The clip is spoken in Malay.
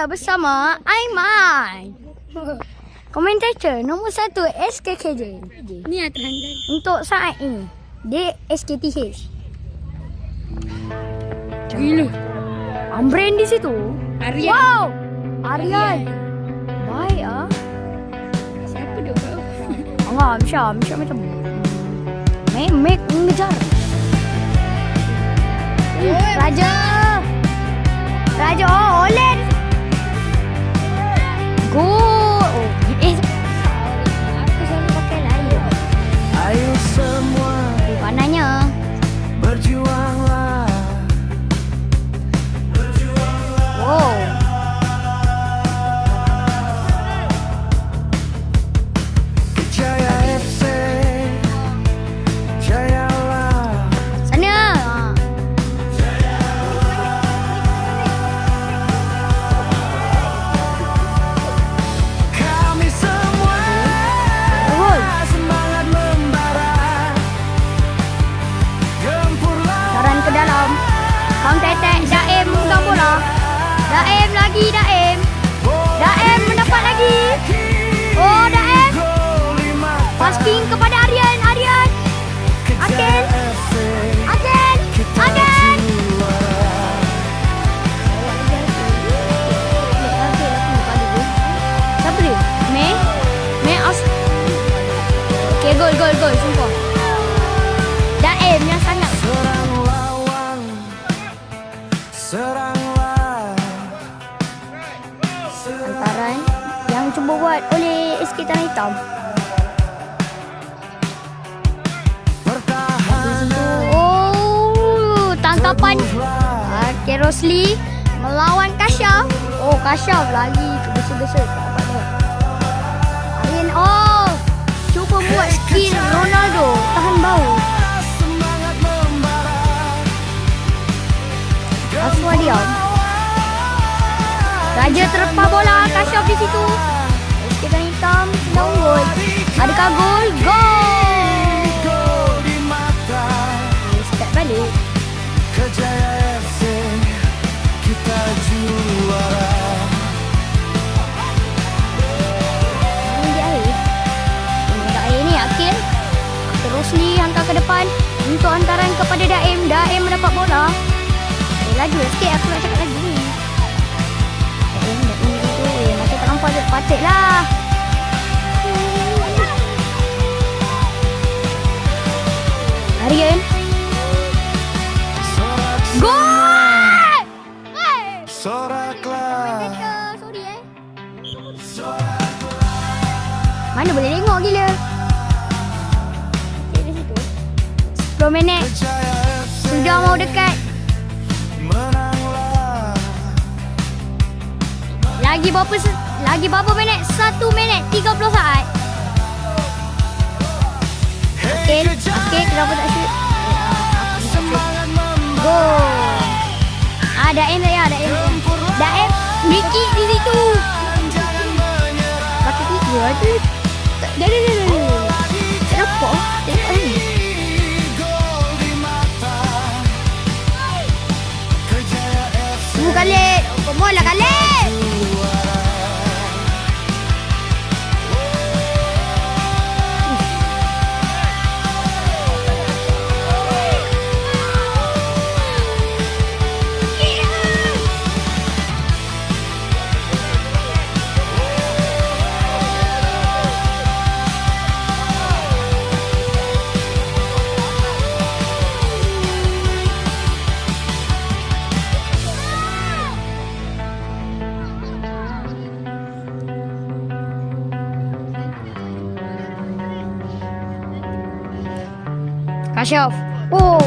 kita bersama Aiman. Komentator nombor 1 SKKJ. Ni atas Untuk saat ini dia SKTH. Gila. Ambrand di situ. Aryan. Wow. Aryan. Baik ah. Siapa dia kau? Enggak, Misha macam Mek mengejar. Raja. Oh, oleh. Go. Oh, aku selalu pakai lain. Ayo semua Panahnya. berjuanglah. Wow. Jaya FC, jayalah. Sana. Kami semua Gol. semangat membara. Gempurlah. Saran ke dalam. Counter attack. Daim memegang bola. Daim lagi. Daim mendapat lagi. Oh, Daim. Gol di mata. Passing kepada Aryan. Aken. FC, Aken. kita Aken. juara. Siapa dia? Mei As. Okay, gol. Sumpah. Daim yang sangat. Serang lawan, seranglah. Hantaran yang cuba buat oleh SK Tanah Hitam. Pertahanan. Oh, tangkapan Rosli melawan Kasyaf. Oh, Kasyaf lagi besar-besar. Tak dapat dia. Aryan, oh, cuba buat skill Ronaldo tahan bau. Semangat membara. Aswa diam. Raja terlepas bola. Kasyaf di situ. SK Tanah Hitam sedang gol. Adakah gol? Gol! Gol di mata. Start balik. Kejaya FC, kita juara. Ini dia air. Mengendak air ni Akin. Rosli hantar ke depan. Untuk hantaran kepada Daim. Daim mendapat bola. Laju sikit aku nak cakap lagi ni. Daim itu. Macam tak nampak dia patut lah. Aryan. Sorak Gol! Hey! soraklah. Sorry Mana boleh tengok gila. Okay, di situ. 10 minit. Kejaya FC, Sudah mau dekat. menanglah. Lagi berapa minit? 1 minit 30 saat. Okey, kenapa tak shoot? Semangat membara. Gol. Daim. Mickey di situ. Jangan menyerah. Pakai tiga ada. Dah. Tak nampak. Tengok ni. Gol di mata. Kejaya FC, Khalid. Come on lah Khalid. Kasyaf. Oh,